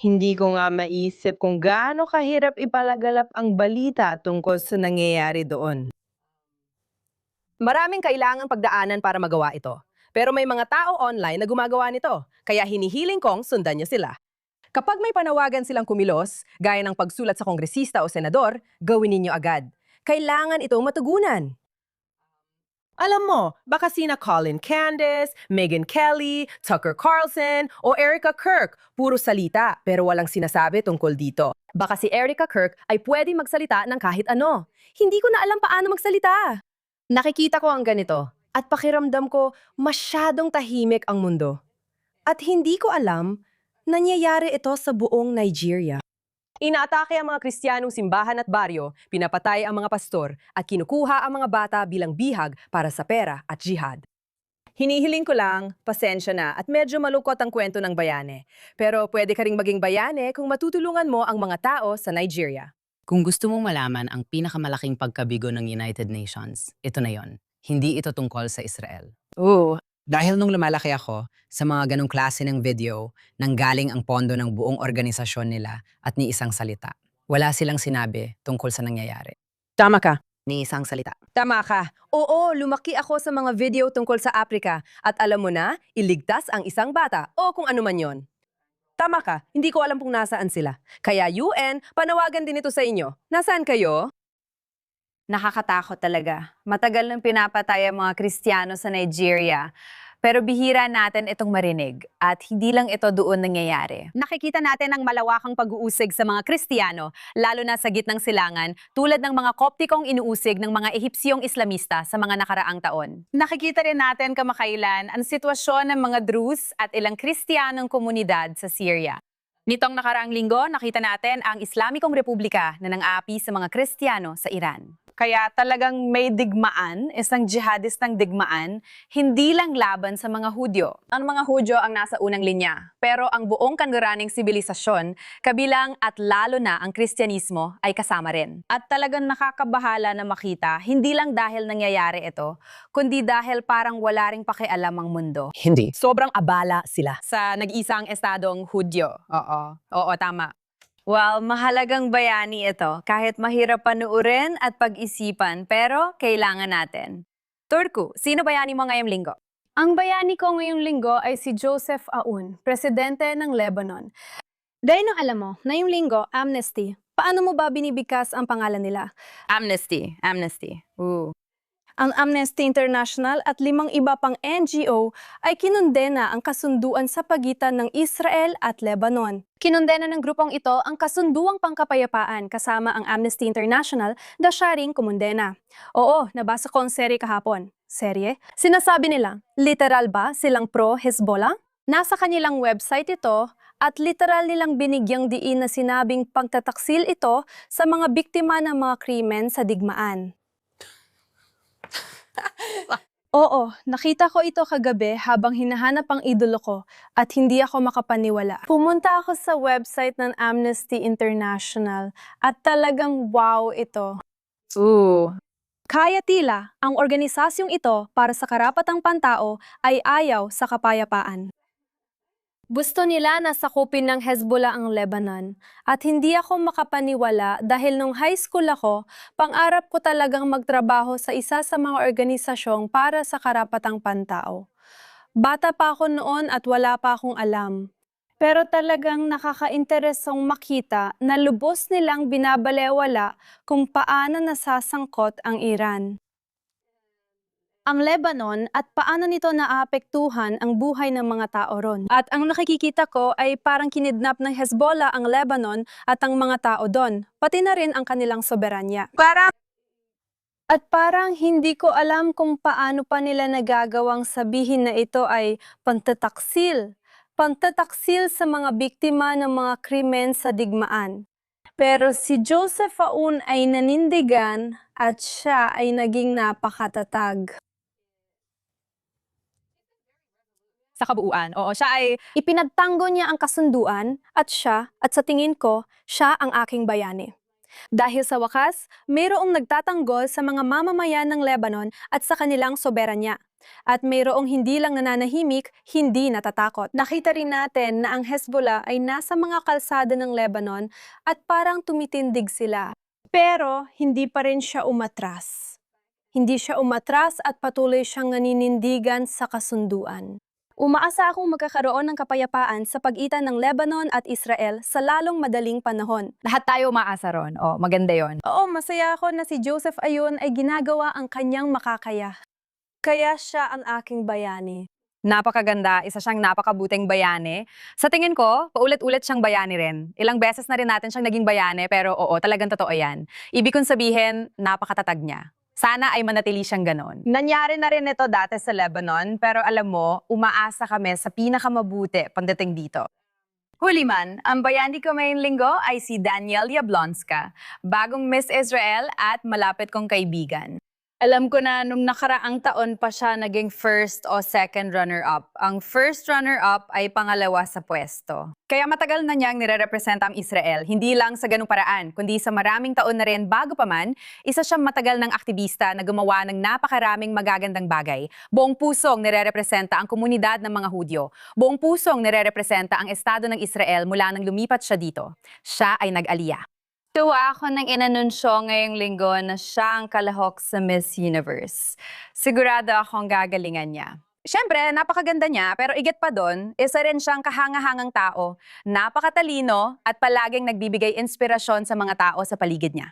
Hindi ko nga maisip kung gaano kahirap ipalagalap ang balita tungkol sa nangyayari doon. Maraming kailangang pagdaanan para magawa ito. Pero may mga tao online na gumagawa nito, kaya hinihiling kong sundan niyo sila. Kapag may panawagan silang kumilos, gaya ng pagsulat sa kongresista o senador, gawin ninyo agad. Kailangan itong matugunan. Alam mo, baka sina Colin Candace, Megyn Kelly, Tucker Carlson, o Erica Kirk, puro salita pero walang sinasabi tungkol dito. Baka si Erica Kirk ay pwede magsalita ng kahit ano. Hindi ko na alam paano magsalita. Nakikita ko ang ganito at pakiramdam ko masyadong tahimik ang mundo. At hindi ko alam, nangyayari ito sa buong Nigeria. Inaatake ang mga Kristiyanong simbahan at baryo, pinapatay ang mga pastor, at kinukuha ang mga bata bilang bihag para sa pera at jihad. Hinihiling ko lang, pasensya na at medyo malukot ang kwento ng bayane. Pero pwede ka ring maging bayane kung matutulungan mo ang mga tao sa Nigeria. Kung gusto mong malaman ang pinakamalaking pagkabigo ng United Nations, ito na yon. Hindi ito tungkol sa Israel. Dahil nung lumalaki ako, sa mga ganong klase ng video, nanggaling ang pondo ng buong organisasyon nila at ni isang salita. Wala silang sinabi tungkol sa nangyayari. Tama ka. Ni isang salita. Tama ka. Oo, lumaki ako sa mga video tungkol sa Afrika at alam mo na, iligtas ang isang bata o kung ano man yon. Tama ka, hindi ko alam kung nasaan sila. Kaya UN, panawagan din ito sa inyo. Nasaan kayo? Nakakatakot talaga. Matagal nang pinapatay ang mga Kristiyano sa Nigeria. Pero bihira natin itong marinig at hindi lang ito doon nangyayari. Nakikita natin ang malawakang pag-uusig sa mga Kristiyano, lalo na sa gitnang silangan, tulad ng mga Koptikong inuusig ng mga Ehipsyong Islamista sa mga nakaraang taon. Nakikita rin natin kamakailan ang sitwasyon ng mga Druze at ilang Kristiyanong komunidad sa Syria. Nitong nakaraang linggo, nakita natin ang Islamikong Republika na nang-aapi sa mga Kristiyano sa Iran. Kaya talagang may digmaan, isang jihadistang digmaan, hindi lang laban sa mga Hudyo. Ang mga Hudyo ang nasa unang linya, pero ang buong kanluraning sibilisasyon, kabilang at lalo na ang Kristyanismo ay kasama rin. At talagang nakakabahala na makita, hindi lang dahil nangyayari ito, kundi dahil parang wala ring pakialam ang mundo. Hindi. Sobrang abala sila. Sa nag-iisang estadong Hudyo. Oo, tama. Well, mahalagang bayani ito. Kahit mahirap panuurin at pag-isipan, pero kailangan natin. Turku, sino bayani mo ngayong linggo? Ang bayani ko ngayong linggo ay si Joseph Aoun, presidente ng Lebanon. Dahil nang alam mo, ngayong linggo, Amnesty. Paano mo ba binibigkas ang pangalan nila? Amnesty. Ang Amnesty International at 5 iba pang NGO ay kinundena ang kasunduan sa pagitan ng Israel at Lebanon. Kinundena ng grupong ito ang kasunduang pangkapayapaan kasama ang Amnesty International na siya ring kumundena. Oo, nabasa ko ang serye kahapon. Serye? Sinasabi nila, literal ba silang pro-Hezbollah? Nasa kanilang website ito at literal nilang binigyang diin na sinabing pagtataksil ito sa mga biktima ng mga krimen sa digmaan. Oo, nakita ko ito kagabi habang hinahanap ang idolo ko at hindi ako makapaniwala. Pumunta ako sa website ng Amnesty International at talagang wow ito. Kaya tila, ang organisasyong ito para sa karapatang pantao ay ayaw sa kapayapaan. Gusto nila na sakupin ng Hezbollah ang Lebanon at hindi ako makapaniwala dahil nung high school ako, pangarap ko talagang magtrabaho sa isa sa mga organisasyong para sa karapatang pantao. Bata pa ako noon at wala pa akong alam. Pero talagang nakakainteresong makita na lubos nilang binabalewala kung paano nasasangkot ang Iran. Ang Lebanon at paano nito naapektuhan ang buhay ng mga tao ron. At ang nakikita ko ay parang kinidnap ng Hezbollah ang Lebanon at ang mga tao doon, pati na rin ang kanilang soberanya. At parang hindi ko alam kung paano pa nila nagagawang sabihin na ito ay pantataksil. Pantataksil sa mga biktima ng mga krimen sa digmaan. Pero si Joseph Aoun ay nanindigan at siya ay naging napakatatag. Sa kabuuan, oo, siya ay Ipinagtanggol niya ang kasunduan at sa tingin ko, siya ang aking bayani. Dahil sa wakas, mayroong nagtatanggol sa mga mamamayan ng Lebanon at sa kanilang soberanya. At mayroong hindi lang nananahimik, hindi natatakot. Nakita rin natin na ang Hezbollah ay nasa mga kalsada ng Lebanon at parang tumitindig sila. Pero hindi pa rin siya umatras. Hindi siya umatras at patuloy siyang naninindigan sa kasunduan. Umaasa akong magkakaroon ng kapayapaan sa pagitan ng Lebanon at Israel sa lalong madaling panahon. lahat tayo umaasa ron. Oh, maganda yon. Oo, masaya ako na si Joseph Aoun ay ginagawa ang kanyang makakaya. Kaya siya ang aking bayani. Napakaganda, isa siyang napakabuting bayani. Sa tingin ko, paulit-ulit siyang bayani rin. Ilang beses na rin natin siyang naging bayani, pero oo, talagang totoo yan. Ibig kong sabihin, napakatatag niya. Sana ay manatili siyang ganon. Nangyari na rin ito dati sa Lebanon, pero alam mo, umaasa kami sa pinakamabuti pagdating dito. Huli man, ang bayani ko ngayong linggo ay si Danielle Yablonska, bagong Miss Israel at malapit kong kaibigan. Alam ko na nung nakaraang taon pa siya naging first o second runner-up. Ang first runner-up ay pangalawa sa pwesto. Kaya matagal na niyang nire-representa ang Israel, hindi lang sa ganung paraan, kundi sa maraming taon na rin bago pa man, isa siyang matagal ng aktivista na gumawa ng napakaraming magagandang bagay. Buong pusong nire-representa ang komunidad ng mga Hudyo. Buong pusong nire-representa ang Estado ng Israel mula nang lumipat siya dito. Siya ay nag-aliyah. Tuwa ako nang inanunsyo ngayong linggo na siya ang kalahok sa Miss Universe. Sigurado akong gagalingan niya. Siyempre, napakaganda niya, pero igit pa doon, isa rin siyang kahangahangang tao, napakatalino at palaging nagbibigay inspirasyon sa mga tao sa paligid niya.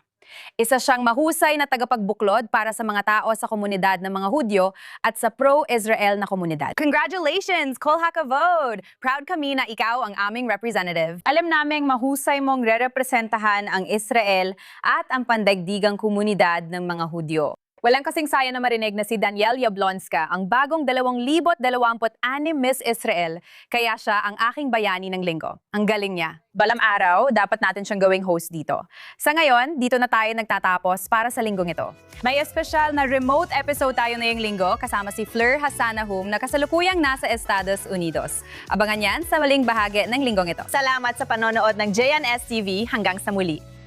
Isa siyang mahusay na tagapagbuklod para sa mga tao sa komunidad ng mga Hudyo at sa pro-Israel na komunidad. Congratulations, Kol HaKavod! Proud kami na ikaw ang aming representative. Alam naming mahusay mong re-representahan ang Israel at ang pandaigdigang komunidad ng mga Hudyo. Walang kasing saya na marinig na si Danielle Yablonska, ang bagong 2026 Miss Israel, kaya siya ang aking bayani ng linggo. Ang galing niya. Balang araw, dapat natin siyang gawing host dito. Sa ngayon, dito na tayo nagtatapos para sa linggong ito. May espesyal na remote episode tayo ngayong linggo kasama si Fleur Hasanahum na kasalukuyang nasa Estados Unidos. Abangan yan sa maling bahagi ng linggong ito. Salamat sa panonood ng JNS TV. Hanggang sa muli.